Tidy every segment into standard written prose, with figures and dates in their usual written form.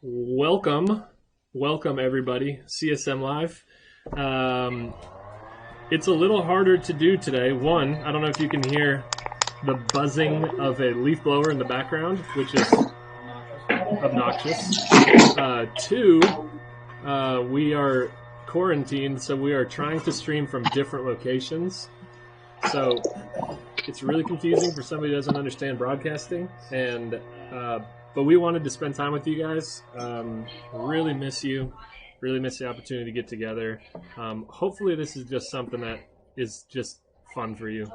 Welcome everybody. CSM Live. It's a little harder to do today. One, I don't know if you can hear the buzzing of a leaf blower in the background, which is obnoxious. Two, we are quarantined, so we are trying to stream from different locations. So it's really confusing for somebody who doesn't understand broadcasting, but we wanted to spend time with you guys. Really miss you. Really miss the opportunity to get together. Hopefully this is just something that is just fun for you.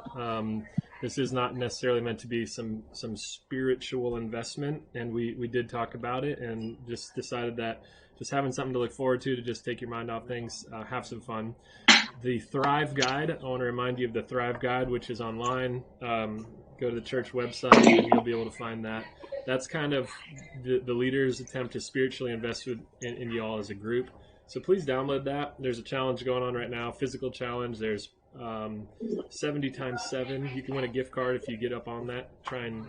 This is not necessarily meant to be some spiritual investment, and we did talk about it and just decided that just having something to look forward to just take your mind off things, have some fun. The Thrive Guide, I want to remind you of the Thrive Guide, which is online. Go to the church website and you'll be able to find that. That's kind of the leaders' attempt to spiritually invest in you all as a group. So please download that. There's a challenge going on right now, physical challenge. There's 70 times 7. You can win a gift card if you get up on that. Try and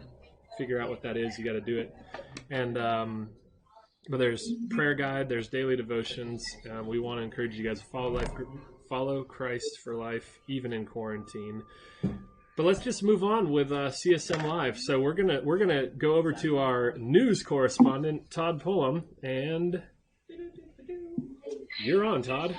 figure out what that is. You got to do it. And but there's prayer guide. There's daily devotions. We want to encourage you guys to follow Christ for life, even in quarantine. But let's just move on with CSM Live. So we're gonna go over to our news correspondent, Todd Pullum, and you're on, Todd.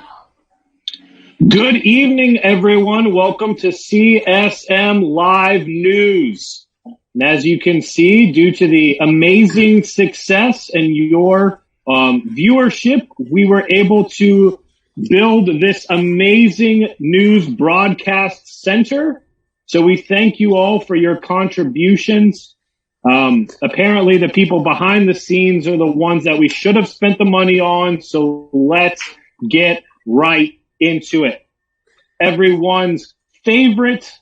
Good evening, everyone. Welcome to CSM Live News. And as you can see, due to the amazing success and your viewership, we were able to build this amazing news broadcast center. So we thank you all for your contributions. Apparently the people behind the scenes are the ones that we should have spent the money on. So let's get right into it. Everyone's favorite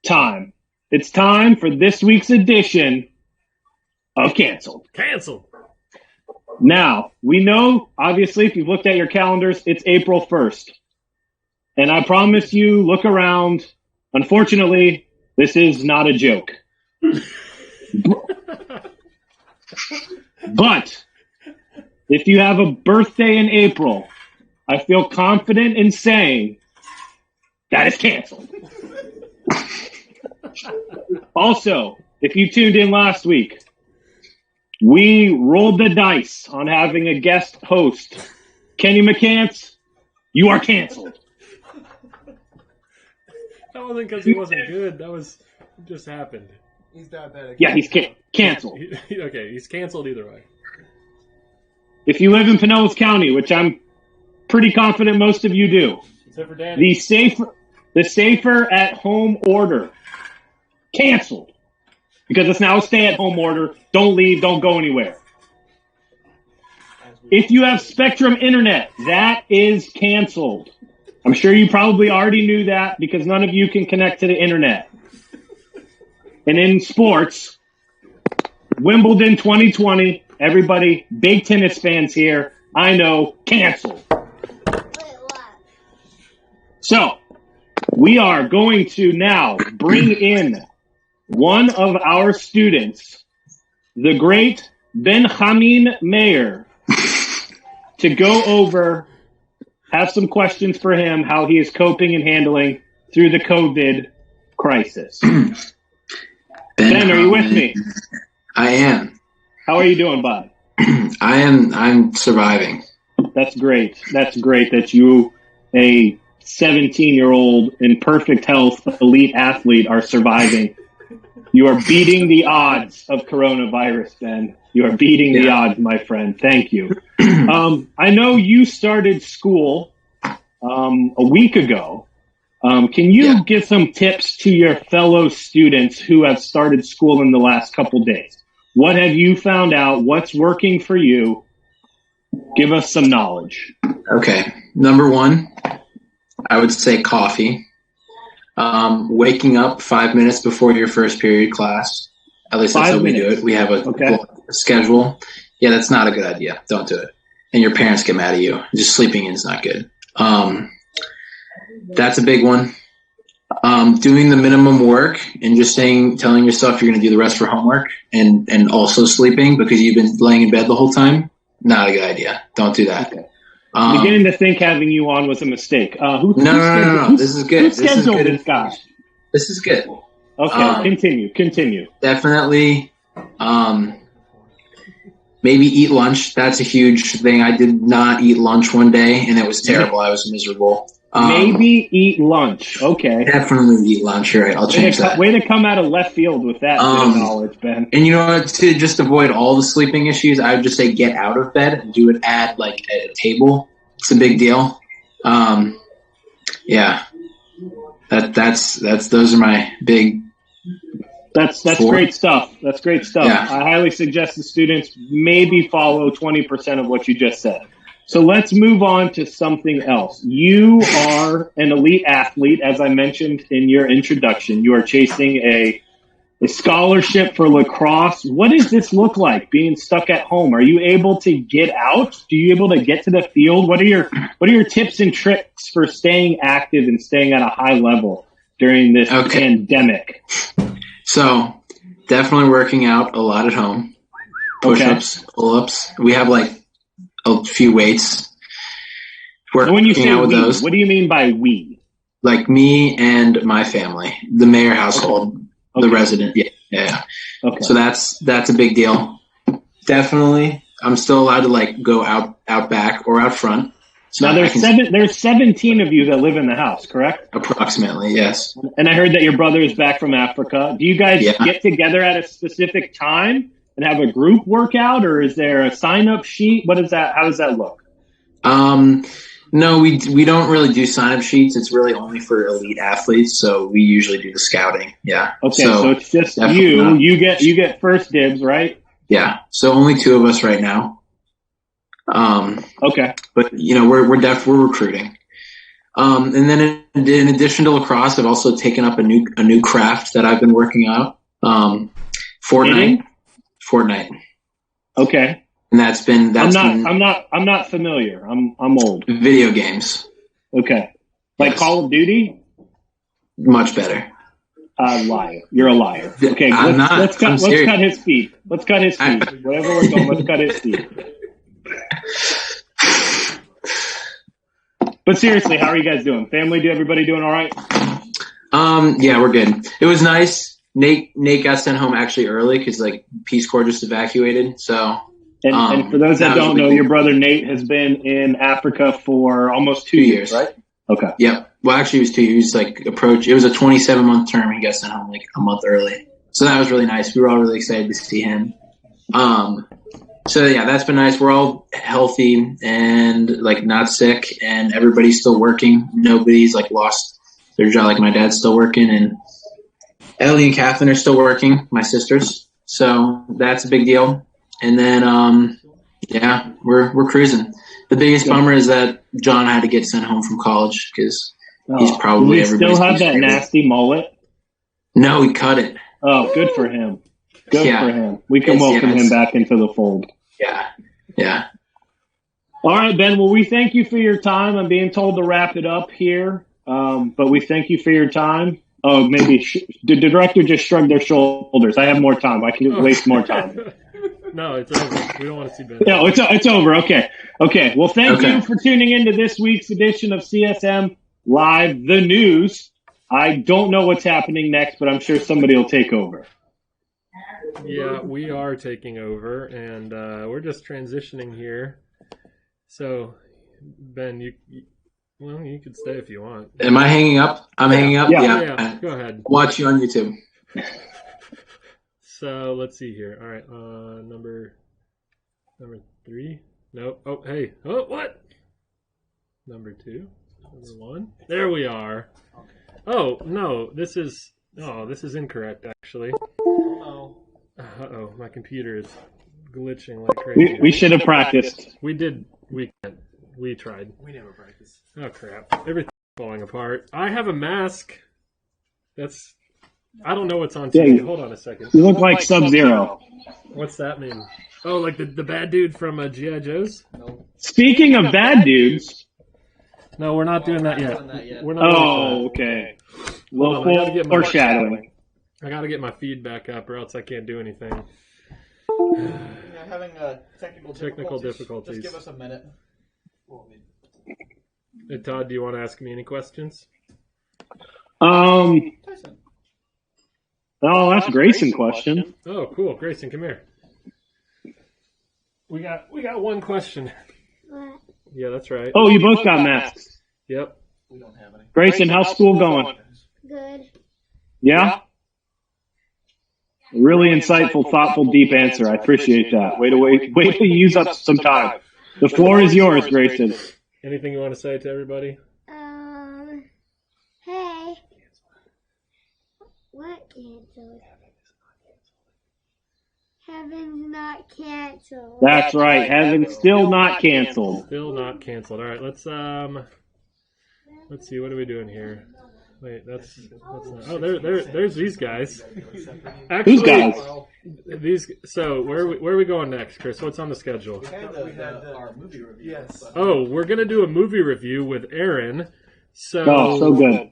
time. It's time for this week's edition of Canceled. Now, we know, obviously, if you've looked at your calendars, it's April 1st. And I promise you, look around. Unfortunately, this is not a joke. But if you have a birthday in April, I feel confident in saying that it's canceled. Also, if you tuned in last week, we rolled the dice on having a guest host. Kenny McCants, you are canceled. That wasn't because he wasn't good. That was just happened. He's diabetic. Yeah, he's canceled. Okay, he's canceled either way. If you live in Pinellas County, which I'm pretty confident most of you do, except for Danny, the safer at home order canceled because it's now a stay-at-home order. Don't leave. Don't go anywhere. If you have Spectrum Internet, that is canceled. I'm sure you probably already knew that because none of you can connect to the internet. And in sports, Wimbledon 2020, everybody, big tennis fans here, I know, canceled. So, we are going to now bring in one of our students, the great Benjamin Mayer, to go over, have some questions for him, how he is coping and handling through the COVID crisis. Ben, are you with me? I am. How are you doing, bud? I'm surviving. That's great. That's great that you, a 17-year-old in perfect health, elite athlete, are surviving. You are beating the odds of coronavirus, Ben. You are beating the odds, my friend. Thank you. I know you started school a week ago. Can you give some tips to your fellow students who have started school in the last couple days? What have you found out? What's working for you? Give us some knowledge. Okay. Number one, I would say coffee. Waking up 5 minutes before your first period class. At least that's how we do it. We have a schedule. Yeah, that's not a good idea. Don't do it. And your parents get mad at you. Just sleeping in is not good. That's a big one. Doing the minimum work and just telling yourself you're going to do the rest for homework and also sleeping because you've been laying in bed the whole time. Not a good idea. Don't do that. Okay. Beginning to think having you on was a mistake. No. This is good. Who scheduled this guy? This is good. Okay, continue. Definitely. Maybe eat lunch. That's a huge thing. I did not eat lunch one day, and it was terrible. I was miserable. Maybe eat lunch. Okay. Definitely eat lunch. You're right. I'll change that. Way to come out of left field with that knowledge, Ben. And you know what? To just avoid all the sleeping issues, I would just say get out of bed and do it at a table. It's a big deal. Yeah. Those are my big. That's great stuff. That's great stuff. Yeah. I highly suggest the students maybe follow 20% of what you just said. So let's move on to something else. You are an elite athlete, as I mentioned in your introduction. You are chasing a scholarship for lacrosse. What does this look like, being stuck at home? Are you able to get out? Are you able to get to the field? What are your tips and tricks for staying active and staying at a high level during this pandemic? So definitely working out a lot at home. Push-ups, pull-ups. We have a few weights. And when you say out with those. What do you mean by we? Like me and my family, the Mayer household, the resident. Yeah. Okay. So that's a big deal. Definitely, I'm still allowed to go out back or out front. So now there's 17 of you that live in the house, correct? Approximately, yes. And I heard that your brother is back from Africa. Do you guys get together at a specific time and have a group workout, or is there a sign-up sheet? What is that? How does that look? No, we don't really do sign-up sheets. It's really only for elite athletes, so we usually do the scouting. Yeah. Okay, so it's just you. You get first dibs, right? Yeah. So only 2 of us right now. Okay. But we're recruiting. And then in addition to lacrosse, I've also taken up a new craft that I've been working out. Fortnite. Okay. And I'm not familiar. I'm old. Video games. Okay. Like yes. Call of Duty? Much better. Liar. You're a liar. Okay. Let's cut his feet. Let's cut his feet. Whatever we're going, let's cut his feet. But seriously, how are you guys doing? Family, everybody doing all right? Yeah, we're good. It was nice. Nate got sent home actually early because Peace Corps just evacuated. So, and for those that don't know, your brother Nate has been in Africa for almost 2 years, right? Okay. Yep. Well, actually, it was 2 years. It was a 27-month term. He got sent home a month early. So that was really nice. We were all really excited to see him. So yeah, that's been nice. We're all healthy and not sick, and everybody's still working. Nobody's lost their job. My dad's still working, and Ellie and Catherine are still working. My sisters. So that's a big deal. And then yeah, we're cruising. The biggest bummer is that John had to get sent home from college because he's probably everybody's. Still have that nasty mullet? No, he cut it. Oh, good for him. Good for him. We can welcome him back into the fold. Yeah. All right, Ben. Well, we thank you for your time. I'm being told to wrap it up here, but we thank you for your time. Oh, maybe the director just shrugged their shoulders. I have more time. I can waste more time. No, it's over. We don't want to see Ben. No, it's over. Okay. Well, thank you for tuning into this week's edition of CSM Live, the news. I don't know what's happening next, but I'm sure somebody will take over. Yeah, we are taking over, and we're just transitioning here. So, Ben, you could stay if you want. Am I hanging up? I'm hanging up? Yeah. Go ahead. Watch you on YouTube. So, let's see here. All right, number 3. No. Oh, hey. Oh, what? Number 2. Number 1. There we are. Oh, no. This is incorrect, actually. Uh-oh, my computer is glitching like crazy. We should have practiced. We did. We tried. We never practiced. Oh, crap. Everything's falling apart. I have a mask. I don't know what's on TV. Hold on a second. You look like Sub-Zero. What's that mean? Oh, like the bad dude from G.I. Joe's? No. Speaking of bad dudes. No, we're not doing that yet. We're not. Oh, okay. Little foreshadowing. I gotta get my feed back up, or else I can't do anything. Yeah, having technical difficulties. Just give us a minute. Hey, Todd, do you want to ask me any questions? Tyson. Oh, that's Grayson question. Oh, cool. Grayson, come here. We got one question. What? Yeah, that's right. Oh, you both got masks. Yep. We don't have any. Grayson, how's school going? Good. Yeah? Really insightful, thoughtful, deep answer. I appreciate that. Wait to use up some time. The floor is yours, Grayson. Anything you want to say to everybody? Hey. What canceled? Heaven's not canceled. That's right. Heaven's still not canceled. Still not canceled. All right, let's see. What are we doing here? Wait, that's not. Oh, there's these guys. Actually, who's guys? These. So where are we going next, Chris? What's on the schedule? We had our movie review. Yes. Oh, we're gonna do a movie review with Aaron. So. Oh, so good.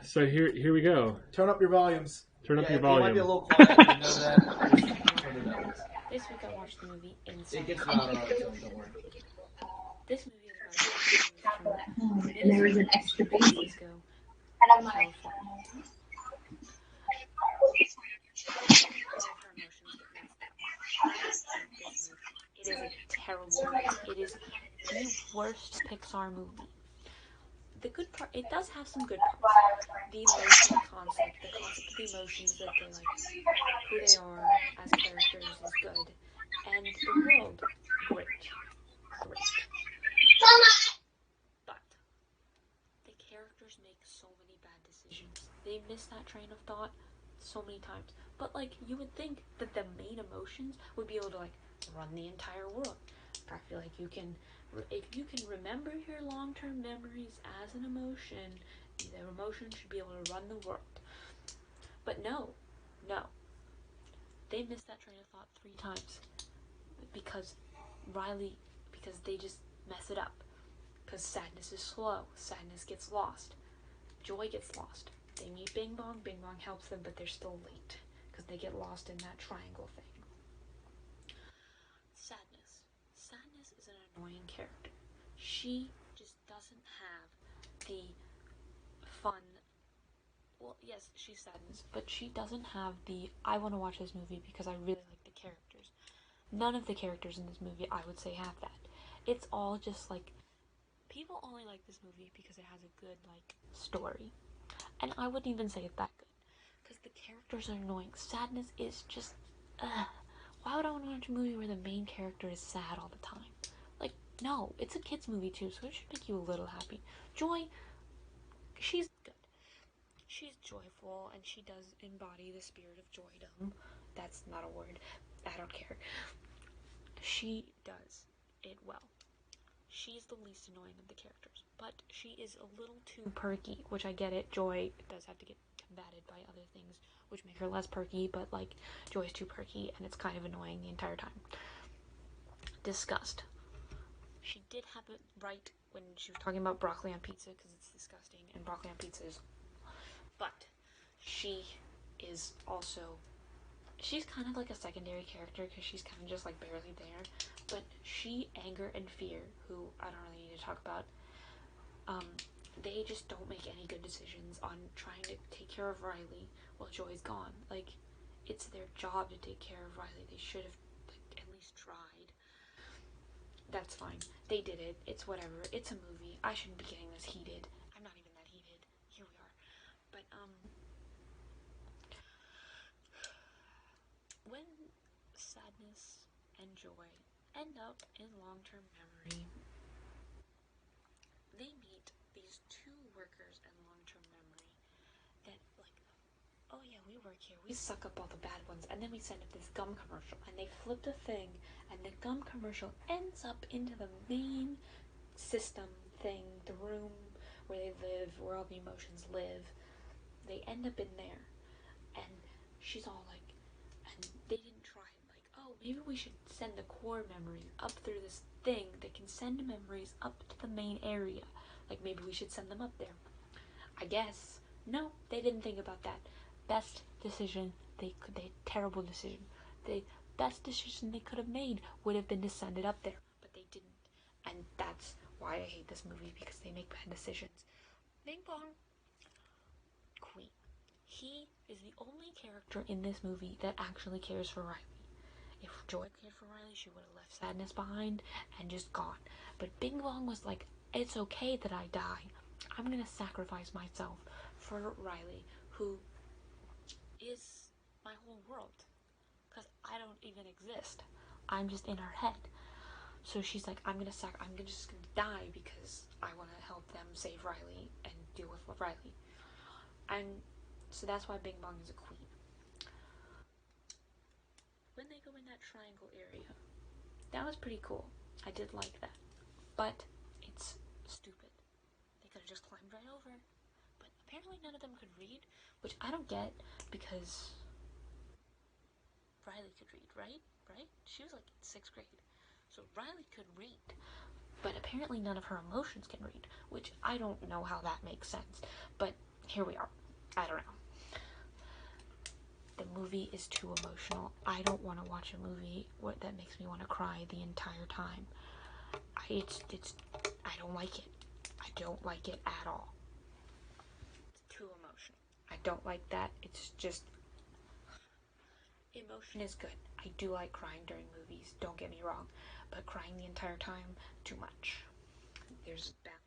So here we go. Turn up your volumes. Turn up your volume. It might be a little quiet. You know that. Turn it up. This week I watched the movie Inside. It gets louder on its own. Don't worry. This movie is about And there was an extra baby. Ago. And I'm like, It is a terrible movie. It is the worst Pixar movie. The good part, it does have some good parts. The emotional concept, the concept of the emotions that they like, who they are as characters is good. And the world, great. But the characters make so many bad decisions. They miss that train of thought so many times. But like, you would think that the main emotions would be able to like run the entire world. I feel like if you can remember your long-term memories as an emotion, the emotion should be able to run the world. But no. They missed that train of thought 3 times. Because they just mess it up. Because sadness is slow. Sadness gets lost. Joy gets lost. They meet Bing Bong. Bing Bong helps them, but they're still late. Because they get lost in that triangle thing. Sadness is an annoying character. She just doesn't have the fun. Well, yes, she's Sadness, but she doesn't have the I want to watch this movie because I really like the characters. None of the characters in this movie, I would say, have that. It's all just like, people only like this movie because it has a good, like, story. And I wouldn't even say it's that good. Because the characters are annoying. Sadness is just, why would I want to watch a movie where the main character is sad all the time? Like, no, it's a kid's movie too, so it should make you a little happy. Joy, she's good. She's joyful, and she does embody the spirit of joydom. That's not a word. I don't care. She does it well. She's the least annoying of the characters, but she is a little too perky, which I get it. Joy does have to get combated by other things, which make her less perky, but like, Joy's too perky, and it's kind of annoying the entire time. Disgust. She did have it right when she was talking about broccoli on pizza, because it's disgusting, and broccoli on pizza is... But she is also... She's kind of like a secondary character, because she's kind of just like barely there. But she, Anger, and Fear, who I don't really need to talk about, they just don't make any good decisions on trying to take care of Riley while Joy's gone. Like, it's their job to take care of Riley. They should have, like, at least tried. That's fine. They did it. It's whatever. It's a movie. I shouldn't be getting this heated. I'm not even that heated. Here we are. But, when sadness and joy end up in long-term memory, they meet these 2 workers in long-term memory that, like, oh yeah, we work here, we suck up all the bad ones, and then we send up this gum commercial, and they flip the thing, and the gum commercial ends up into the main system thing, the room where they live, where all the emotions live. They end up in there, and she's all like, and they didn't try, like, oh, maybe we should send the core memories up through this thing that can send memories up to the main area. Like, maybe we should send them up there. I guess No, they didn't think about that. Best decision terrible decision. The best decision they could have made would have been to send it up there, but they didn't. And that's why I hate this movie, because they make bad decisions. Bing Bong, Queen. He is the only character in this movie that actually cares for Riley. If Joy cared for Riley, she would have left sadness behind and just gone. But Bing Bong was like, it's okay that I die. I'm gonna sacrifice myself for Riley, who is my whole world. Because I don't even exist. I'm just in her head. So she's like, I'm just gonna die because I want to help them save Riley and deal with Riley. And so that's why Bing Bong is a queen. When they go in that triangle area, that was pretty cool. I did like that. But it's stupid. They could have just climbed right over. But apparently none of them could read, which I don't get, because Riley could read, right? She was like in 6th grade. So Riley could read. But apparently none of her emotions can read, which I don't know how that makes sense. But here we are. I don't know. The movie is too emotional. I don't want to watch a movie that makes me want to cry the entire time. I don't like it. I don't like it at all. It's too emotional. I don't like that. It's just, emotion is good. I do like crying during movies, don't get me wrong, but crying the entire time, too much. There's a balance.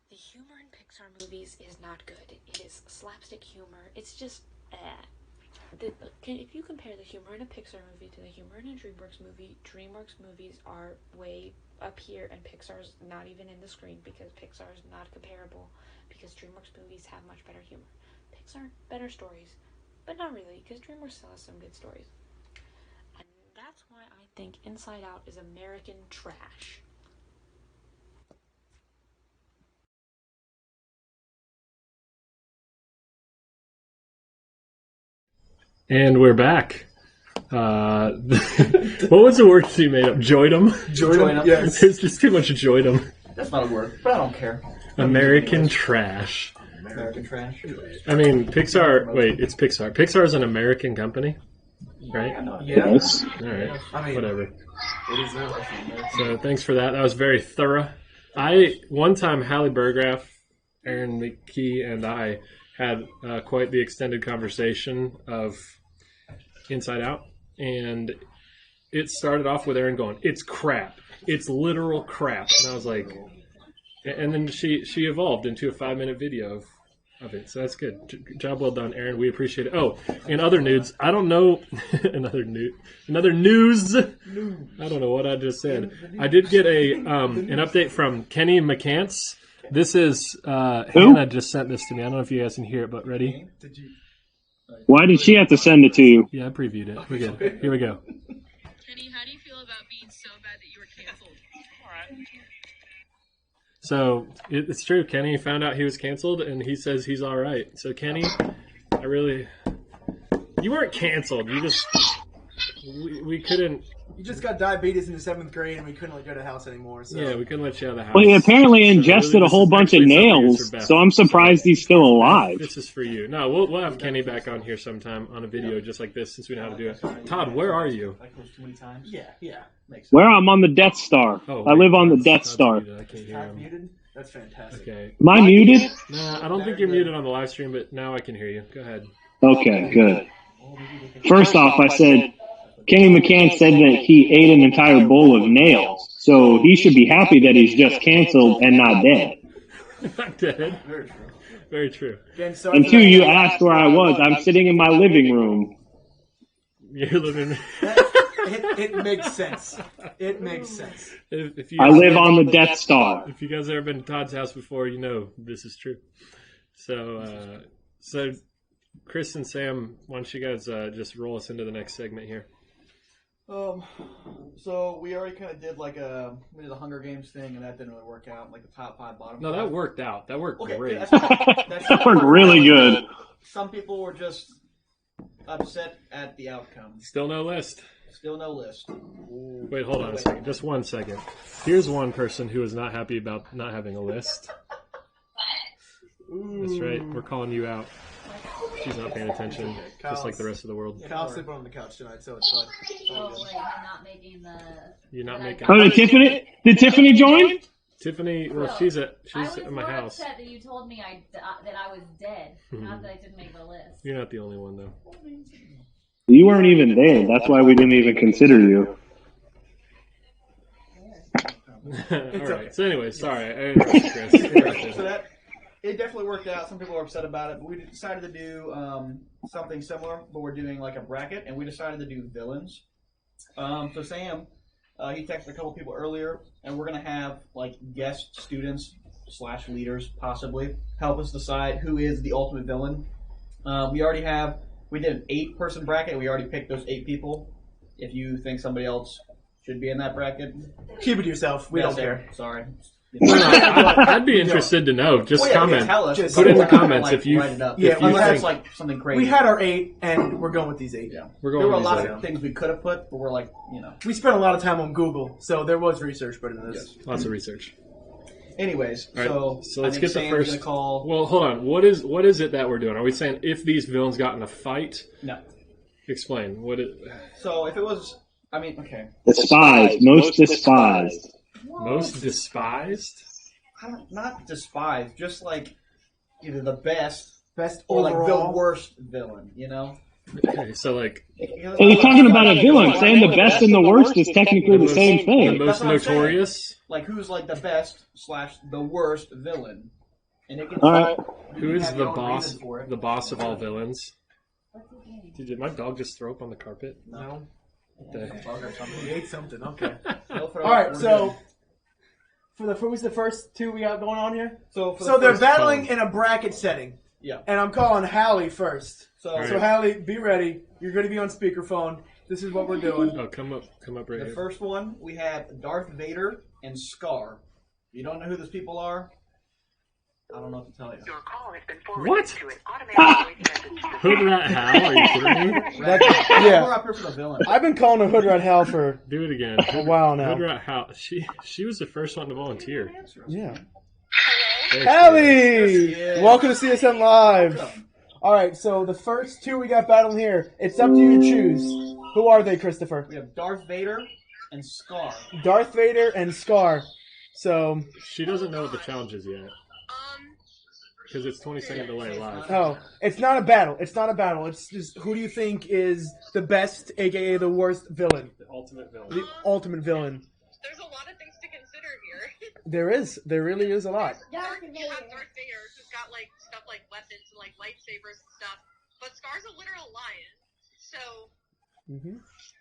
The humor in Pixar movies is not good. It is slapstick humor. It's just, if you compare the humor in a Pixar movie to the humor in a DreamWorks movie, DreamWorks movies are way up here, and Pixar's not even in the screen, because Pixar's not comparable, because DreamWorks movies have much better humor. Pixar, better stories, but not really, because DreamWorks still has some good stories. And that's why I think Inside Out is American trash. And we're back. What was the word you made up? Joydom? Joydom, yes. There's just too much joydom. That's not a word, but I don't care. American trash. American trash? I mean, Pixar... Wait, it's Pixar. Pixar is an American company, right? Yes. All right. I mean, whatever. It is now. So thanks for that. That was very thorough. One time, Hallie Burgraff, Aaron McKee, and I had quite the extended conversation of Inside Out, and it started off with Aaron going, "It's crap. It's literal crap," and I was like, and then she evolved into a 5-minute video of it. So that's good. Job well done, Aaron. We appreciate it. Oh, and other nudes. I don't know. Another news. I don't know what I just said. I did get an update from Kenny McCants. This is Hannah just sent this to me. I don't know if you guys can hear it, but ready? Why did she have to send it to you? Yeah, I previewed it. We're good. Here we go. Kenny, how do you feel about being so bad that you were canceled? All right. So it's true. Kenny found out he was canceled, and he says he's all right. So Kenny, you weren't canceled. You just we couldn't. You just got diabetes in the 7th grade, and we couldn't let you out of the house anymore. So. Yeah, we couldn't let you out of the house. Well, he apparently ingested really, a whole bunch of nails, so I'm surprised he's still alive. This is for you. No, we'll have Kenny back on here sometime on a video just like this, since we know how to do it. Todd, where are you? Yeah. Makes sense. Where? I'm on the Death Star. I live on the Death Star. I can't hear him. Muted? That's fantastic. Okay. Am I muted? Nah, I don't think you're muted on the live stream, but now I can hear you. Go ahead. Okay, good. First off, I said Kenny McCann said that he ate an entire bowl of nails, so he should be happy that he's just canceled and not dead. Not dead. Very true. Very true. Again, so And two, you asked where I was. I'm sitting in my living room. You're living. It makes sense. It makes sense. If you I live on the Death Star. If you guys have ever been to Todd's house before, you know this is true. So Chris and Sam, why don't you guys just roll us into the next segment here? So we already kind of did we did the Hunger Games thing, and that didn't really work out. Like the top 5, bottom 5. No, that worked out. That worked great. That worked really good. Some people were just upset at the outcome. Still no list. Still no list. Wait, hold on a second. Just 1 second. Here's one person who is not happy about not having a list. We're calling you out. She's not paying attention, just like the rest of the world. Kyle's sleeping on the couch tonight, so it's fun. Oh, wait, you're not making the... You're not making... Oh, did Tiffany join? Tiffany, well, she's at my house. I was more upset that you told me that I was dead, not that I didn't make the list. You're not the only one, though. You weren't even there. That's why we didn't even consider you. All right. So anyway, sorry. I interrupted Chris. So that it definitely worked out. Some people are upset about it, but we decided to do something similar, but we're doing like a bracket, and we decided to do villains. So Sam, he texted a couple people earlier, and we're gonna have like guest students / leaders possibly help us decide who is the ultimate villain. We did an 8-person bracket. We already picked those 8 people. If you think somebody else should be in that bracket, keep it to yourself. We don't care. Sorry. I'd be interested to know. Just comment. Tell us. Put in the comments if you. Write it up. Yeah, if you think like something crazy. We had our 8, and we're going with these 8. Yeah, we're going. There were a lot of things we could have put, but we're like, we spent a lot of time on Google, so there was research put into this. Yes. Lots of research. Anyways, right. So let's get the Sam's first call. Well, hold on. What is it that we're doing? Are we saying if these villains got in a fight? No. Explain what it. So if it was, okay. Despised, most despised. Most despised? Not despised, just like either the best or like overall. the worst villain. Okay, so like. So you're talking about a villain. Saying the best and the worst is technically the same thing. The most notorious. Like who's like the best / the worst villain, and it can. All right. Who is the boss? The boss of all villains. Did my dog just throw up on the carpet? No. He ate something. Okay. All right. So, who's the first 2 we got going on here? So they're battling in a bracket setting. Yeah. And I'm calling Hallie first. So right. Hallie, be ready. You're going to be on speakerphone. This is what we're doing. Oh, come up right here. The first one we have Darth Vader and Scar. You don't know who those people are? I don't know what to tell you. Your call has been forwarded What? to an automatic voice message. Hood Rat Hal? Are you kidding me? Yeah. We're up here for the villain. I've been calling her Hood Rat Hal for Do it again. a while now. Hood Rat Hal. She was the first one to volunteer. Yeah. There she Hallie! Yes, yes. Welcome to CSM Live. All right, so the first 2 we got battling here. It's up to you to choose. Who are they, Christopher? We have Darth Vader and Scar. Darth Vader and Scar. So She doesn't know what the challenge is yet. Because it's 20-second delay live. Oh, it's not a battle. It's not a battle. It's just who do you think is the best, aka the worst villain? The ultimate villain. The ultimate villain. There's a lot of things to consider here. There is. There really is a lot. You have Darth Vader, who's got like stuff like weapons and like lightsabers and stuff, but Scar's a literal lion, so.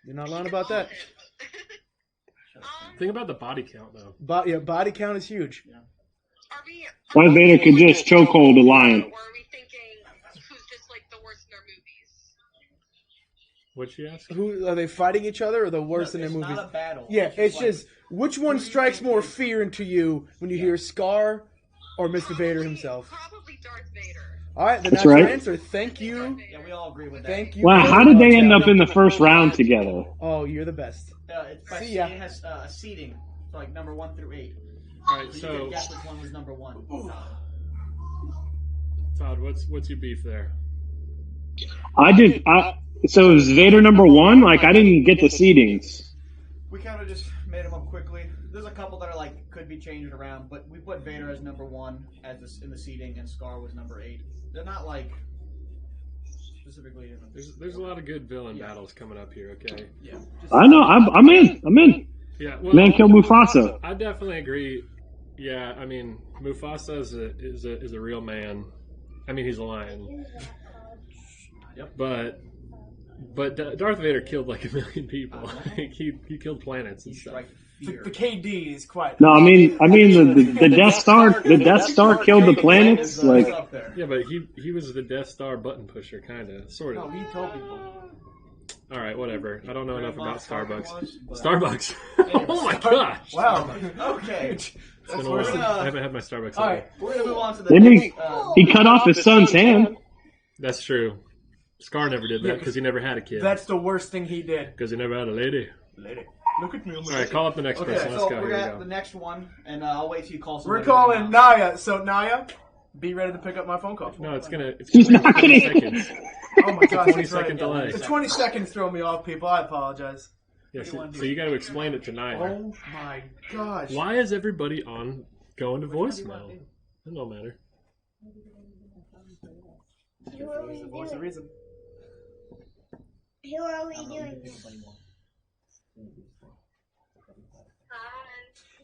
You're not lying about that. Think about the body count, though. Body count is huge. Yeah. Darth Vader could just chokehold a lion. Or are we thinking who's just like the worst in their movies? What'd she ask? Who are they fighting each other or the worst in their movies? It's not a battle. Yeah, it's like, just which one strikes more fear into you when you hear Scar or Mr. Vader himself? Probably Darth Vader. All right, then That's that's your right. answer. Thank you. Yeah, we all agree with that. Thank you. Wow, how did they end up in the first round together? Oh, you're the best. It's by See ya. It has seating, so like number 1 through 8. All right, You so can guess which one was number 1. Todd, what's your beef there? So is Vader number 1? Like, I didn't get the seedings. We kind of just made them up quickly. There's a couple that are like could be changed around, but we put Vader as number 1 in the seating, and Scar was number 8. They're not like specifically in them. There's a lot of good villain battles coming up here. Okay. Yeah. I know. I'm in. Yeah. Well, Man, kill Mufasa. I definitely agree. Yeah, I mean, Mufasa is a real man. I mean, he's a lion. Yep. But Darth Vader killed like 1 million people. he killed planets and stuff. The KD is quite. No, I mean the Death Star. The Death Star killed the planets. Like, yeah, but he was the Death Star button pusher, kind of, sort of. No, he told people. All right, whatever. I don't know enough about Starbucks. But- Starbucks. Oh my gosh. Wow. Okay. It's been a while. I haven't had my Starbucks. All right. We're gonna move on to the Didn't next. he cut off his son's hand? That's true. Scar never did that because he never had a kid. That's the worst thing he did. Because he never had a lady. Lady. Look at me. All right, call up the next Okay, person. Let's so go. we're Here we at go. the next one, and I'll wait till you call We're somebody. calling Naya. So Naya, Be ready to pick up my phone call. No, it's gonna He's be not 20 gonna- seconds. Oh my gosh, 20-second delay. The 20 seconds throw me off, people. I apologize. Yeah, so you got to explain it tonight. Oh my gosh. Why is everybody on going to voicemail? It don't matter. Who are we Voice of doing? reason. Who are we doing?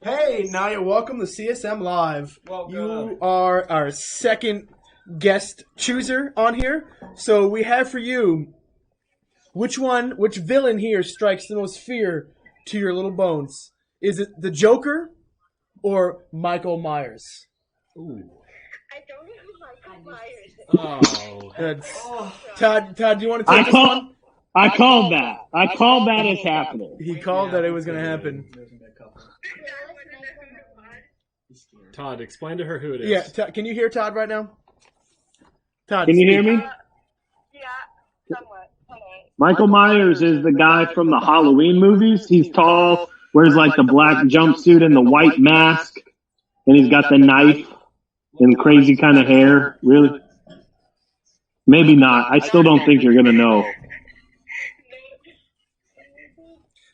Hey, Naya, welcome to CSM Live. Welcome. You are our second guest chooser on here. So we have for you, which villain here strikes the most fear to your little bones? Is it the Joker or Michael Myers? Ooh. I don't know who Michael Myers is. Oh. Todd, do you want to take this one? I called that. I called that as happening. He called that it was going to happen. Todd, explain to her who it is. Yeah, can you hear Todd right now? Todd, Can you hear me? Yeah, somewhat. Michael Myers is the guy from the Halloween movies. He's tall, wears like the black jumpsuit and the white mask, and he's got the knife and crazy kind of hair. Really? Maybe not. I still don't think you're going to know.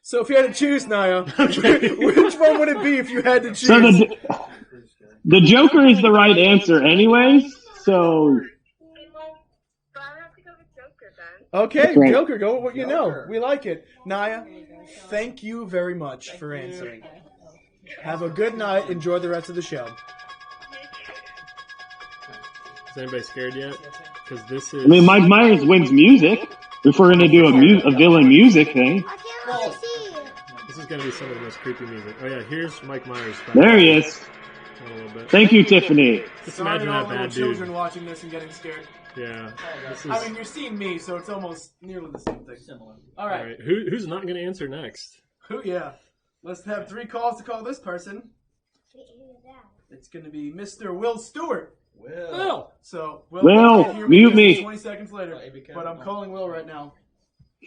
So if you had to choose, Naya, which one would it be if you had to choose? So the Joker is the right answer anyways, so... But I have to go with Joker then. Okay, Right. Joker, go with what you know. We like it. Naya, thank you very much for answering. Have a good night. Enjoy the rest of the show. Is anybody scared yet? Because this is... I mean, Mike Myers wins music. If we're going to do a villain music thing. I can't really see you. This is going to be some of the most creepy music. Oh, yeah, here's Mike Myers. There he is. A little bit. Thank you, Tiffany. Just Sorry imagine to all that little bad children dude. watching this and getting scared. Yeah. This is... I mean, you're seeing me, so it's almost nearly the same thing. Similar. All All right. right. Who's not going to answer next? Who? Yeah. Let's have 3 calls to call this person. Who's that? It's going to be Mr. Will Stewart. Will. So, Will, you can't hear mute because me. it's 20 seconds later. But I'm calling Will right now.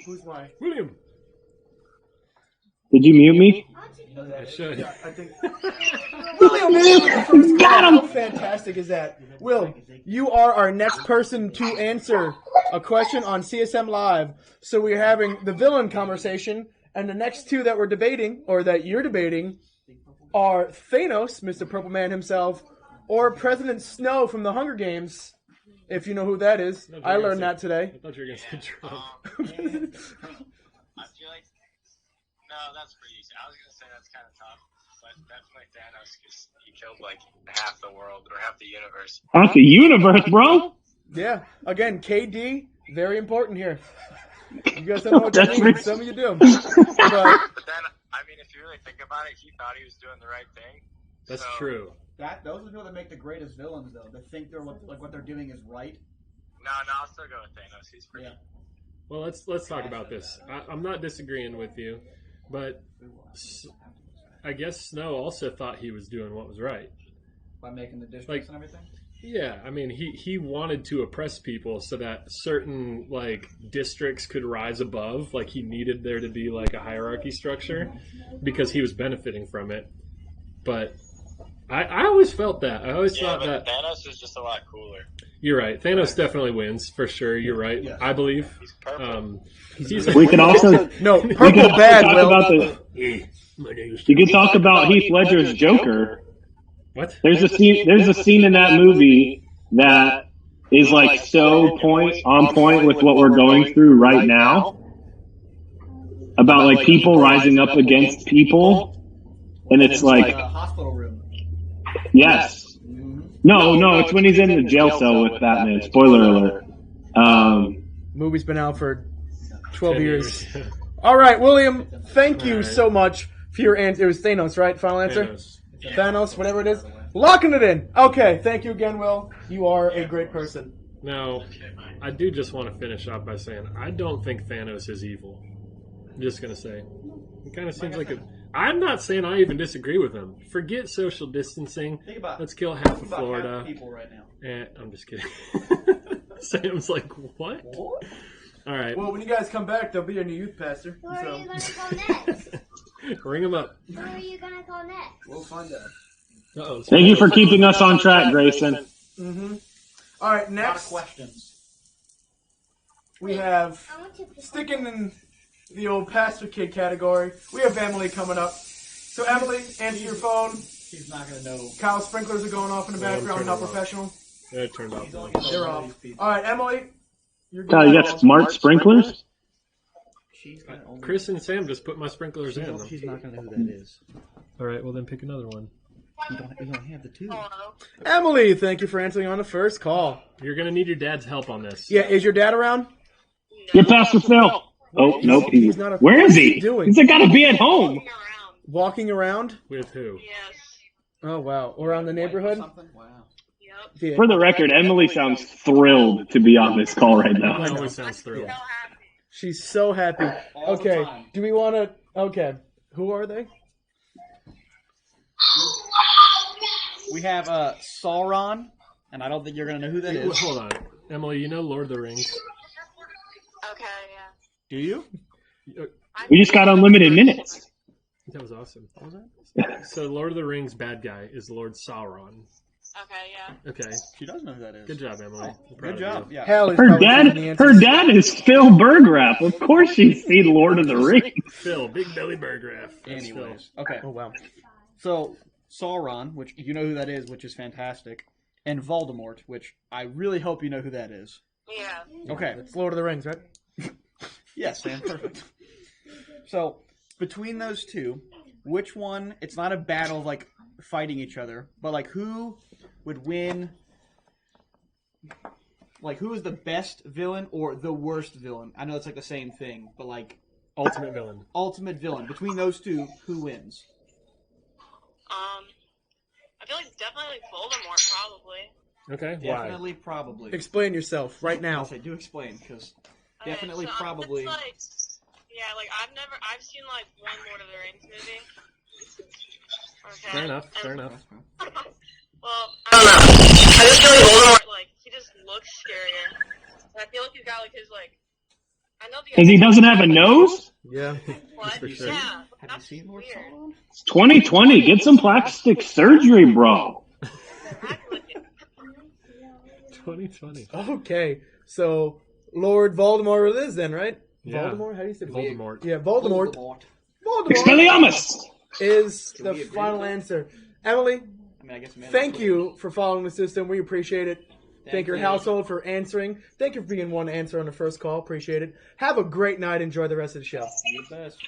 Who's my? William. Did you mute me? I should. Yeah, I think. William is the first Got call. him. How fantastic is that? Will, you are our next person to answer a question on CSM Live. So we're having the villain conversation, and the next 2 that we're debating, or that you're debating, are Thanos, Mr. Purple Man himself, or President Snow from the Hunger Games, if you know who that is. I learned that today. I thought you were going to say Trump. I feel like no, that's pretty easy. I was gonna say that's kind of tough, but definitely Thanos because he killed like half the world or half the universe. Half the universe, bro. Yeah. Again, KD, very important here. You guys don't know what that That's means. right. Some of you do. But But then, I mean, if you really think about it, he thought he was doing the right thing. That's So- true. Those are the people that make the greatest villains, though. That think they're what they're doing is right. No, I'll still go with Thanos. He's pretty. Yeah. Well, let's talk about this. I'm not disagreeing with you, but I guess Snow also thought he was doing what was right. By making the districts Like- and everything. Yeah, I mean, he wanted to oppress people so that certain like districts could rise above. Like he needed there to be like a hierarchy structure because he was benefiting from it. But I always felt that. I always Yeah, thought but that. Thanos is just a lot cooler. You're right. Thanos definitely wins for sure. You're right. Yes. I believe. He's purple. He's We can also no, we purple can also bad, talk Will. about you can talk about Heath Ledger's Joker. What? There's a scene in that movie that is like so on point with what we're going through right now about like people rising up against people, and it's like Hospital room. yes. No, it's when he's in the jail cell with Batman. Spoiler alert. Movie's been out for 12 10 years. All right, William, thank you so much for your answer. It was Thanos, right? Final answer? Thanos, whatever it is. Locking it in. Okay, thank you again, Will. You are a great person. Now, I do just want to finish off by saying I don't think Thanos is evil. I'm just going to say. It kind of seems like a... I'm not saying I even disagree with him. Forget social distancing. Think about Let's kill half of about Florida. half people right now. And I'm just kidding. Sam's like, what? All right. Well, when you guys come back, there'll be a new youth pastor. Who are So you going to call next? Ring him up. Who are you going to call next? we'll find out. Uh-oh. Thank you for keeping us on track, Grayson. Mm-hmm. All right, A lot of next questions. we have, I want to sticking in the old pastor kid category, we have Emily coming up. So Emily, answer your phone. She's not going to know. Kyle sprinklers are going off in the Yeah, I'm background. How turning them off. professional. Yeah, turned off. They're off. All right, Emily. You're Kyle, good. you got smart sprinklers? She's gonna only... Chris and Sam just put my sprinklers in. She's not going to know who that is. All right, well then pick another one. You don't have the two. Emily, thank you for answering on the first call. You're gonna need your dad's help on this. Yeah, is your dad around? Get Pastor Phil. Oh, nope. He's not. Where is he? Doing? He's got to be at home. Walking around? With who? Yes. Oh wow, around the neighborhood. Wow. Yep. Yeah. For the record, Emily sounds thrilled to be on this call right now. Emily always sounds thrilled. She's so happy. All the Okay, time. do we want to? Okay, who are they? We have Sauron, and I don't think you're going to know who that Wait, is. hold on, Emily. You know Lord of the Rings? Okay, yeah. Do you? We just got unlimited minutes. That was awesome. What was that? So Lord of the Rings bad guy is Lord Sauron. Okay, yeah. Okay. She does know who that is. Good job, Emily. I'm proud Good of job. you. Yeah. Hell, he's Her probably dad, giving the answers. her dad is Phil Burgraff. Of course she's seen Lord of the Rings. Phil, Big Belly Burgraff. That's Phil. Anyways, okay. Oh wow. So Sauron, which you know who that is, which is fantastic, and Voldemort, which I really hope you know who that is. Yeah. Okay. It's Lord of the Rings, right? Yes, Sam. Perfect. So between those two, which one? It's not a battle of like fighting each other, but like who would win? Like who is the best villain or the worst villain? I know it's like the same thing, but like Ultimate villain. ultimate villain between those two, who wins? I feel like definitely Voldemort, probably. Okay. Why? Definitely, probably. Explain yourself right now. I'll say, do explain, because Okay, definitely, so, probably. It's like, yeah, like I've seen like one Lord of the Rings movie. Okay. Fair enough. And- Fair enough. Well, I don't know. I just feel like Voldemort, like, he just looks scarier. And I feel like he's got like his like. I know the. Because he doesn't have a nose? Yeah. What? for sure. Yeah. Have you That's seen Lord weird. Sauron? It's 2020. Get some plastic surgery, bro. Exactly. 2020. Okay, so Lord Voldemort it is then, right? Yeah. Voldemort? How do you say Voldemort. Yeah, Voldemort. Voldemort Expelliarmus! is Can the we agree final with that? answer. Emily, I mean, I guess Amanda thank would. you for following the system. We appreciate it. Thank your you. household for answering. Thank you for being one to answer on the first call. Appreciate it. Have a great night. Enjoy the rest of the show. You're the best.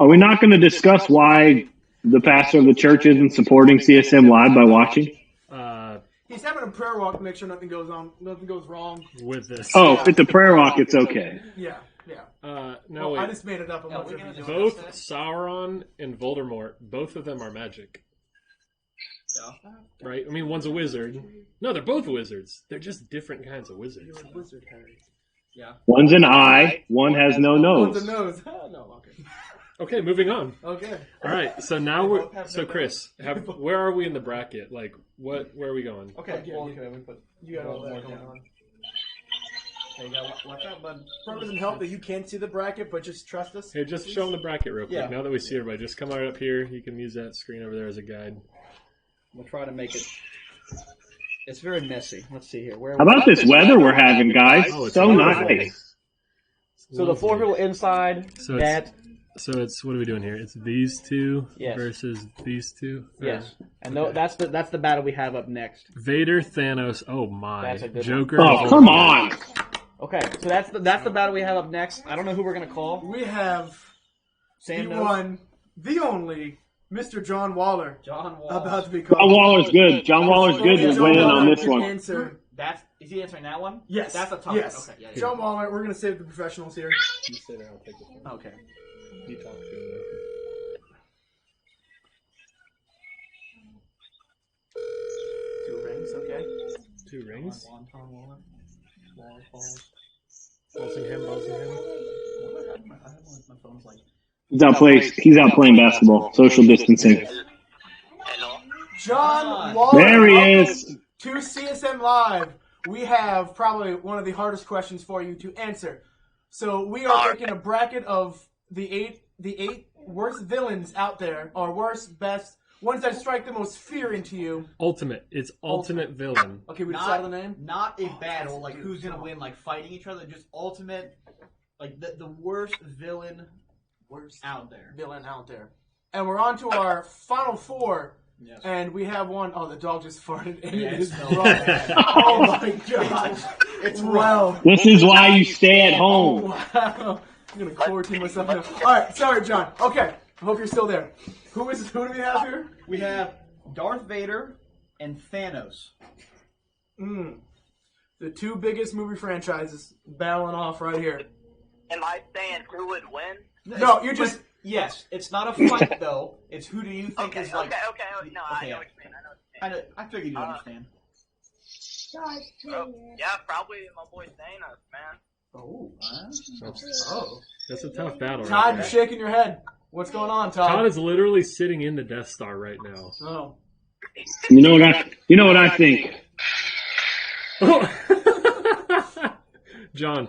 Are we not going to discuss why the pastor of the church isn't supporting CSM Live by watching? He's having a prayer walk to make sure nothing goes wrong. With this. Oh, if it's a prayer walk, it's okay. Yeah, yeah. No, Well, I wait. just made it up. I'm Yeah, not we're sure gonna if he's do doing it. Both Sauron and Voldemort, both of them are magic. Right? I mean, one's a wizard. No, they're both wizards. They're just different kinds of wizards. You're a wizard, Harry. Yeah. One's an eye, one has no One's a nose. nose. Oh, no, okay. Okay, moving on. Okay. All right, so now we're so Chris, where are we in the bracket? Like, where are we going? Okay. Okay, Well, yeah. okay. We put. You got all that Voldemort going down. on. Hey, you gotta watch out, bud. Probably doesn't help that you can't see the bracket, but just trust us. Hey, just show them the bracket real quick. Yeah. Now that we see everybody, just come right up here. You can use that screen over there as a guide. We'll try to make it. It's very messy. Let's see here. Where? How about this weather we're having, guys? Oh, it's So wonderful. nice. So the four people inside. So that. it's what are we doing here? It's these two Yes. versus these two. Yes. And that's the battle we have up next. Vader, Thanos. Oh my, That's a good Joker. Oh, and come Voldemort. on. Okay. So that's the battle we have up next. I don't know who we're gonna call. We have Sam the knows. one, the only, Mr. John Waller, John Wall. about to be called. John Waller's good. John Waller's good to John weigh in Waller on this can one. Answer. Is he answering that one? Yes. That's a tough yes. one. Okay. Yeah, John Waller, we're going to save the professionals here. You sit there, I'll take this one. Okay. You talk to him. Two rings, okay. 2 rings. John Waller. Waller falls. Walsingham. My phone's like. He's out playing basketball. Social distancing. John Waller. There he welcome is. To CSM Live, we have probably one of the hardest questions for you to answer. So we are taking a bracket of the eight worst villains out there, or worst, best, Ones that strike the most fear into you. Ultimate. It's ultimate villain. Okay, we Not- decided the name? Not a battle, like who's gonna win, like fighting each other. Just ultimate, like the worst villain out there. Villain out there. And we're on to our final four. Yes. And we have one oh the dog just farted and Yeah, it it is smells raw. bad. Oh my god. It's wow. This is why you stay at home. Wow. I'm gonna quarantine myself now. Alright, sorry John. Okay. I hope you're still there. Who do we have here? We have Darth Vader and Thanos. The two biggest movie franchises battling off right here. Am I saying who would win? No, you're just Yes, it's not a fight though. It's who do you think is like? Okay. No, I know what you mean. I figured you'd understand. Yeah, probably my boy Thanos, man. That's a tough battle. Todd, right you're there. shaking your head. What's going on, Todd? Todd is literally sitting in the Death Star right now. Oh. You know what I think. John,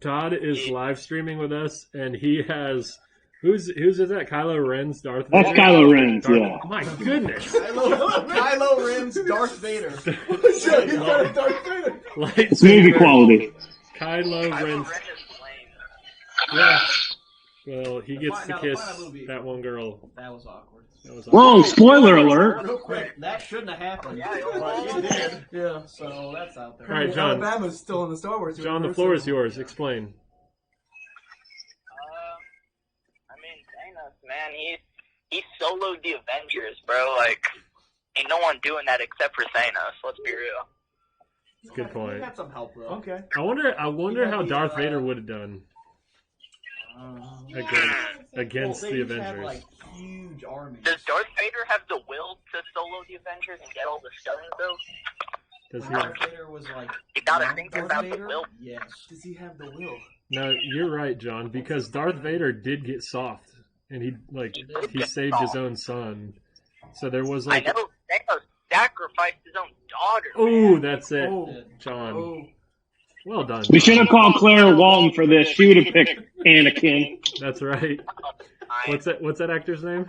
Todd is live streaming with us, and he has who's is that? Kylo Ren's Darth Vader. That's Kylo Ren's, yeah. My goodness. Kylo Ren's Darth Vader. He's got a Darth Vader. It's movie quality. Kylo Ren's. Ren is lame. Yeah. Well, he gets to Now, kiss the final movie. that one girl. That was awkward. That was Whoa! Spoiler alert. Real quick, that shouldn't have happened. But it did. Yeah. So that's out there. All right, John. Alabama's still in the Star Wars. John, the floor is yours. Explain. I mean, Thanos, man, he soloed the Avengers, bro. Like, ain't no one doing that except for Thanos. Let's be real. That's a good He point. got some help though. Okay. I wonder how Darth Vader would have done against Well, the they Avengers. have like huge armies. Does Darth Vader have the will to solo the Avengers and get all the stones, though? Does he? Darth Vader was like. You gotta young think Darth about Vader? the will. Yes. Does he have the will? No, you're right, John. Because Darth Vader did get soft, and he saved his own son. So there was I like, know Thanos sacrificed his own daughter. oh, that's it, Oh. John. Oh. Well done. We should have called Claire Walton for this. She would have picked Anakin. That's right. What's that actor's name?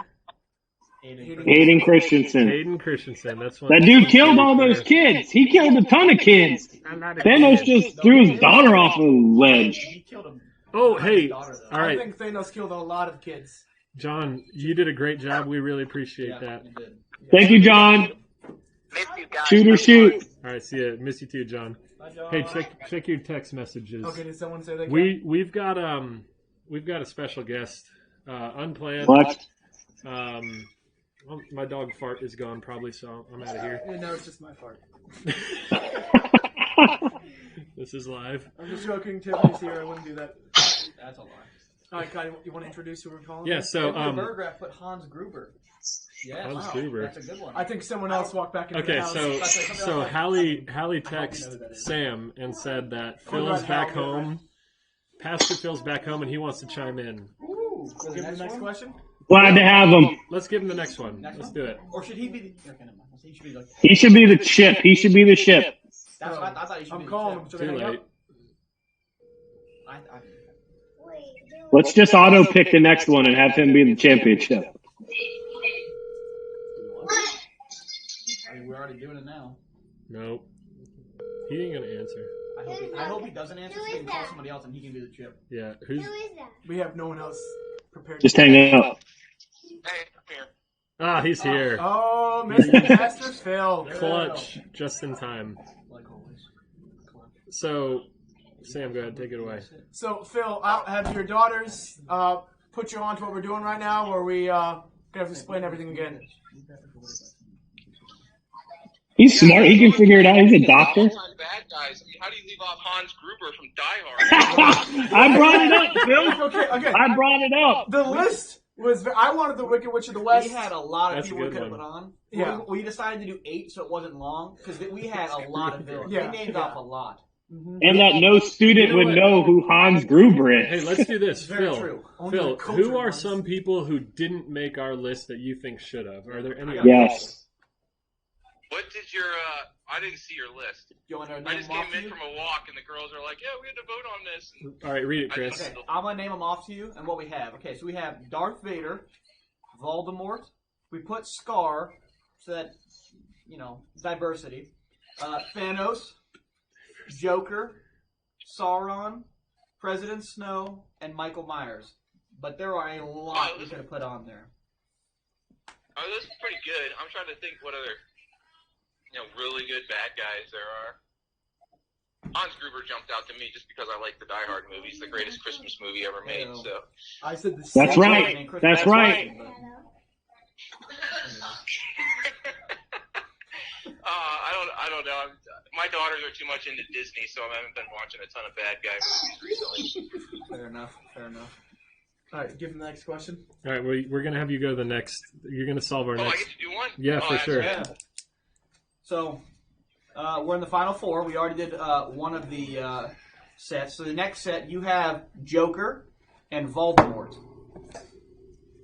Hayden Christensen. Hayden Christensen. That's one. That dude killed all those kids. He killed a ton of kids. Thanos just threw his daughter off a ledge. He killed him. Oh, hey. All I right, think Thanos killed a lot of kids. John, you did a great job. We really appreciate that. He did. Thank you, John. Miss you guys. Shoot or shoot. All right, see ya. Miss you too, John. Bye, John. Hey, check your text messages. Okay, did someone say that? We've got a special guest, unplanned. What? Well, my dog fart is gone probably, so I'm out of here. Yeah, no, it's just my fart. This is live. I'm just joking. Tiffany's here. I wouldn't do that. That's a lie. All right, Kai, you want to introduce who we're calling? Yeah, so Burgraph put Hans Gruber. Yes. Hans Wow, Gruber. That's a good one. I think someone else walked back into the Okay, house. so Hallie texted Sam and said that Phil's back home. Pastor Phil's back home and he wants to chime in. Ooh, Give me the next question. Glad to have him. Let's give him the next one. Let's do it. Or should he be the? Okay, never mind. He should be like. He should be the chip. He should be the ship. That's what I thought he should be. I'm calling him. the Should Too I hang late. up? Let's just auto pick the next one and have him be the championship. I mean, we're already doing it now. Nope. He ain't gonna answer. I hope he doesn't answer so we can call somebody else and he can be the chip. Yeah. Who's? Who is that? We have no one else prepared. Just hang up. Hey, I'm here. Ah, he's here. Oh, Mr. Pastor Phil. Clutch, just in time. Like always. So, Sam, go ahead, take it away. So, Phil, have your daughters put you on to what we're doing right now, or are we gonna have to explain everything again? He's smart. He can figure it out. He's a doctor. Bad guys. I mean, how do you leave off Hans Gruber from Die Hard? I brought it up, Phil. Okay. I brought it up. The list was. I wanted the Wicked Witch of the West. We had a lot of That's a people we good could have one. put on. Yeah. We decided to do 8 so it wasn't long because we had a lot of villains. Yeah. We named off a lot. And that no student would know who Hans Gruber is. Hey, let's do this, Very Phil. true. Only the Phil, cultured who are ones. some people who didn't make our list that you think should have? Are there any? Yes. What did your, I didn't see your list. You want to I name just them off came to in you? from a walk and the girls are like, yeah, we had to vote on this. And All right, read it, I Chris. just- Okay, I'm gonna name them off to you and what we have. Okay, so we have Darth Vader, Voldemort, we put Scar, so that, diversity. Thanos, Joker, Sauron, President Snow, and Michael Myers. But there are a lot we could have put on there. Oh, this is pretty good. I'm trying to think what other, really good bad guys there are. Hans Gruber jumped out to me just because I like the Die Hard movies, the greatest Christmas movie ever made. So I said the That's right. That's right. I don't know. My daughters are too much into Disney, so I haven't been watching a ton of bad guy movies recently. Fair enough. All right, give him the next question. All right, we're going to have you go the next. You're going to solve our next. I get to do one? Yeah, for sure. Yeah. So, we're in the final four. We already did one of the sets. So the next set, you have Joker and Voldemort.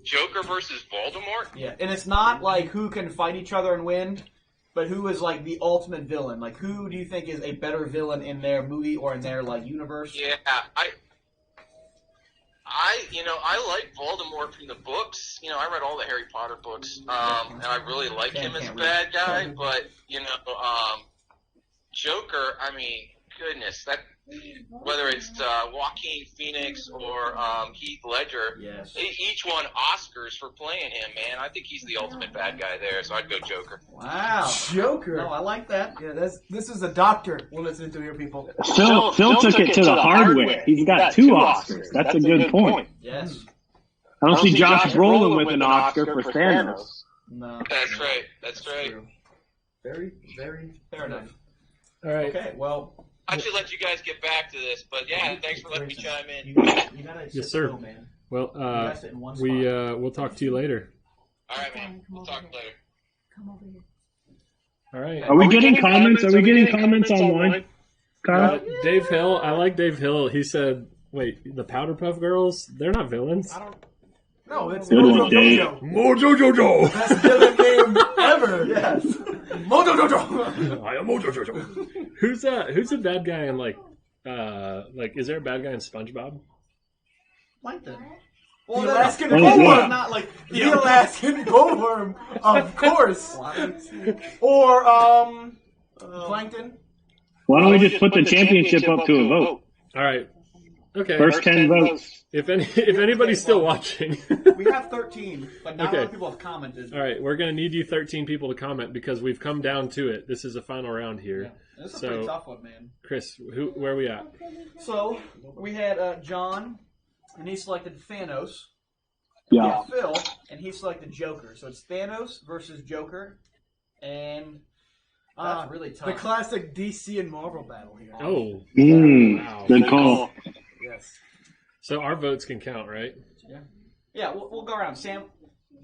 Joker versus Voldemort? Yeah, and it's not like who can fight each other and win, but who is like the ultimate villain. Like, who do you think is a better villain in their movie or in their universe? Yeah, I like Voldemort from the books. I read all the Harry Potter books, and I really like him as a bad guy. But Joker, goodness, that whether it's Joaquin Phoenix or Heath Ledger, yes, each won Oscars for playing him. Man, I think he's the ultimate bad guy there. So I'd go Joker. Wow, Joker. No, I like that. Yeah, this is a doctor we're listening to here, people. Phil took it to the hard way. He's got 2 Oscars. That's a good point. Yes. I don't see Josh Brolin with an Oscar for Thanos. No. That's right. That's right. True. Very, very fair enough. All right. Okay, well, I should let you guys get back to this, but yeah, thanks for letting me chime in. You gotta Yes, sir. Still, man. Well, gotta sit in one we'll talk to you later. All right, man. We'll talk later. Come over here. All right. Are we getting comments? Are we getting comments online? Kyle? Dave Hill. I like Dave Hill. He said, "Wait, the Powder Puff Girls? They're not villains." No, it's Good one, Mojo Dave. Jojo. Mojo Jojo. Best villain name ever. Yes. Mojo Jojo. I am Mojo Jojo. Who's a bad guy in is there a bad guy in SpongeBob? Plankton. The Alaskan Oh, bullworm. yeah. Not like The Alaskan bullworm, of course. Or Plankton. Why don't we just put the championship up to a vote? All right. Okay. First 10 votes. If anybody's still watching. We have 13, but not a lot of people have commented. All right, we're going to need you 13 people to comment because we've come down to it. This is the final round here. Yeah. This is a pretty tough one, man. Chris, where are we at? So, we had John, and he selected Thanos. Yeah. Phil, and he selected Joker. So it's Thanos versus Joker, and that's really tough. The classic DC and Marvel battle here. Oh. Wow. Good call. Yes. So our votes can count, right? Yeah. Yeah, we'll go around. Sam,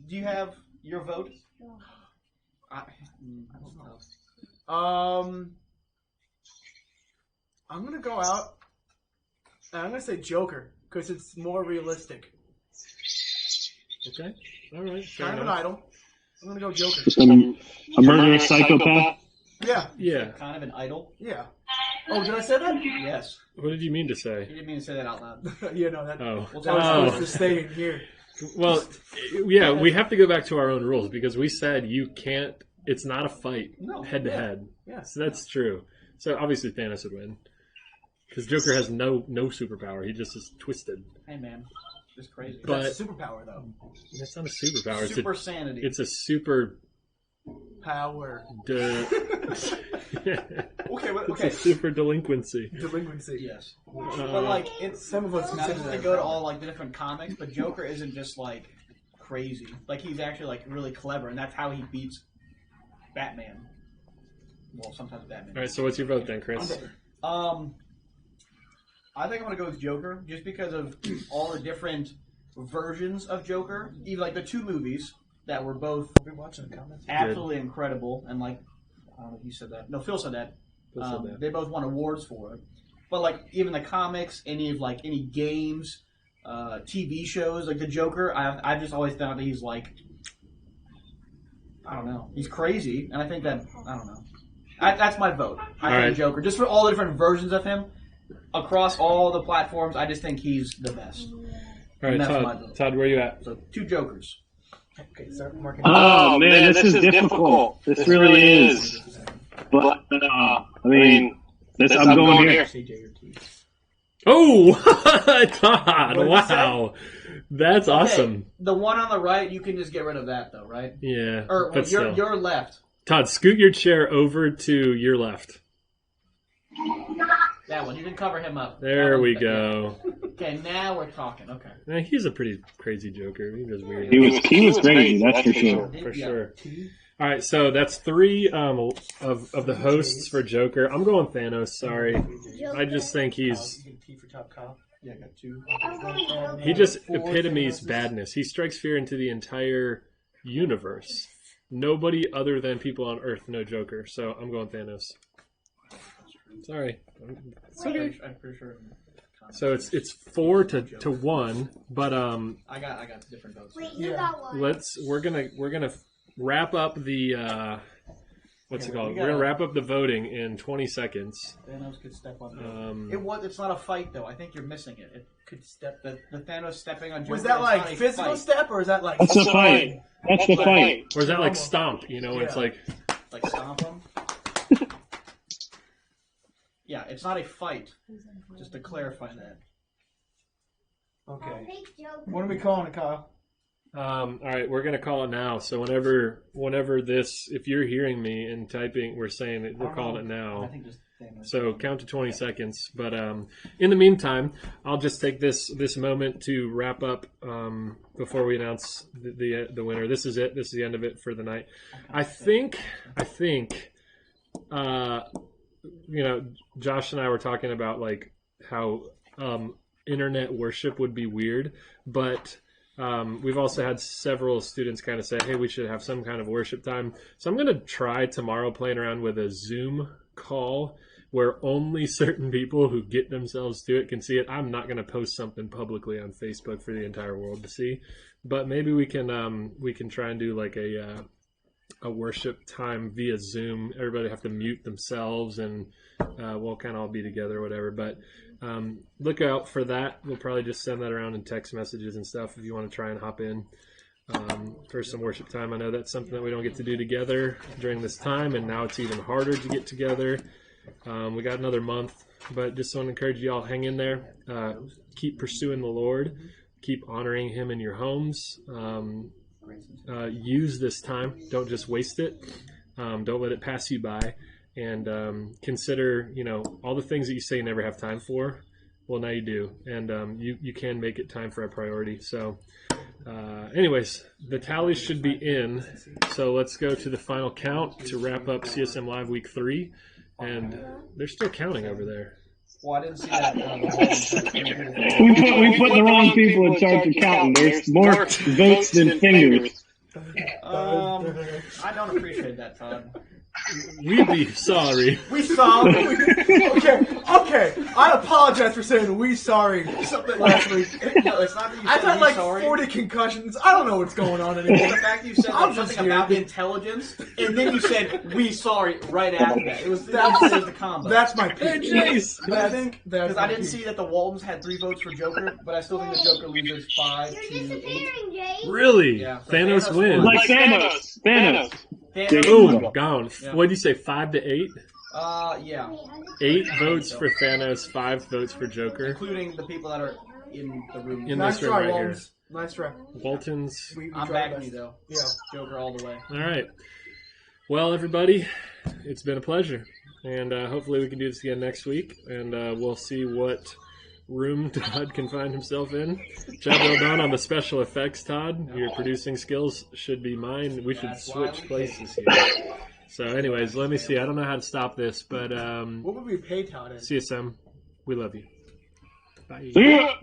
do you have your vote? I don't know. I'm gonna go out, and I'm gonna say Joker because it's more realistic. Okay. All right. Fair Kind of an enough. idol. I'm gonna go Joker. Just a murderous psychopath? Yeah. Yeah. Kind of an idol. Yeah. Oh, did I say that? Yes. What did you mean to say? You didn't mean to say that out loud. Yeah, no, that, Oh. that was supposed to stay in here. Well, yeah, we have to go back to our own rules because we said you can't. It's not a fight head to head. Yeah. So that's true. So obviously Thanos would win because Joker has no superpower. He just is twisted. Hey, man. Just crazy. But That's a superpower, though. it's not a superpower. Super sanity. It's a super power. Okay. It's a super delinquency. Delinquency. Yes. But it's some of us not consider just to that go to a all the different comics, but Joker isn't just crazy. He's actually really clever, and that's how he beats Batman. Well, sometimes Batman. All right. So what's your vote then, Chris? I think I'm gonna go with Joker just because of all the different versions of Joker. Even the 2 movies that were both watching the comments. absolutely incredible, and I don't know if you said that. No, Phil said that. They both won awards for it. But even the comics, any games, TV shows, the Joker, I've just always thought that he's I don't know, he's crazy, and I think that I don't know. That's my vote. I think Joker, just for all the different versions of him across all the platforms. I just think he's the best. All right, And that's my vote. Todd, where are you at? So 2 Jokers. Okay, start marking. Oh man, this is difficult. This really is. But I mean, I'm going here. Oh, Todd! Wow, that's awesome. The one on the right, you can just get rid of that, though, right? Yeah, Or but still. your left. Todd, scoot your chair over to your left. That one. You can cover him up. There we go. Okay, now we're talking. Okay. Yeah, he's a pretty crazy Joker. He does weird. He was crazy. That's for sure. For sure. All right, so that's 3 of the hosts for Joker. I'm going Thanos. Sorry, I just think he's. Yeah, I got 2. He just epitomes badness. He strikes fear into the entire universe. Nobody other than people on Earth know Joker, so I'm going Thanos. Sorry. It's okay. I'm pretty sure. So it's 4-1, but I got different votes. Wait, you got one. we're gonna wrap up the what's it called? We're gonna wrap up the voting in 20 seconds. Thanos could step on. It's not a fight though. I think you're missing it. It could step the Thanos stepping on. Joker, was that like physical step or is that like? That's a fight. That's the fight. Or is that like stomp? You know, it's like stomp him. Yeah, it's not a fight. Just to clarify that. Okay. What are we calling it, Kyle? all right, we're gonna call it now. So whenever this, if you're hearing me and typing, we're saying that we're calling it now. So count to 20 seconds. But in the meantime, I'll just take this moment to wrap up before we announce the winner. This is it. This is the end of it for the night. I think Josh and I were talking about like how internet worship would be weird, but we've also had several students kind of say, hey, we should have some kind of worship time. So I'm going to try tomorrow playing around with a Zoom call where only certain people who get themselves to it can see it. I'm not going to post something publicly on Facebook for the entire world to see, but maybe we can try and do like a worship time via Zoom. Everybody have to mute themselves and we'll kind of all be together or whatever. But look out for that. We'll probably just send that around in text messages and stuff if you want to try and hop in for some worship time. I know that's something that we don't get to do together during this time, and now it's even harder to get together. We got another month, but just want to encourage you all, hang in there. Keep pursuing the Lord. Keep honoring Him in your homes. Use this time. Don't just waste it. Don't let it pass you by. And consider, all the things that you say you never have time for. Well, now you do. And you can make it time for a priority. So anyways, the tallies should be in. So let's go to the final count to wrap up CSM Live Week 3. And they're still counting over there. Well, I didn't see that. We put the wrong people in charge of counting. There's more votes than fingers. I don't appreciate that, Todd. We'd be sorry. We sorry. Okay. I apologize for saying we sorry something last week. No, it's not that you said I've had like sorry. 40 concussions. I don't know what's going on anymore. The fact that you said like, something about intelligence, and then you said we sorry right after that. It was the combo. That's my pick. I think because I didn't see that the Waltons had 3 votes for Joker, but I still think the Joker loses 5 to 8. Really? Yeah. Thanos wins. Like Thanos. Boom, gone. Yeah. What did you say? 5 to 8? Yeah. 8 votes for Thanos, 5 votes for Joker, including the people that are in the room. In this room right here. Nice try. Waltons. I'm backing you though. Yeah. Joker all the way. All right. Well, everybody, it's been a pleasure, and hopefully we can do this again next week, and we'll see what room Todd can find himself in. Job well done on the special effects, Todd. Your producing skills should be mine. We should switch places here. So anyways, let me see. I don't know how to stop this, but what would we pay Todd? CSM, we love you. Bye. See ya.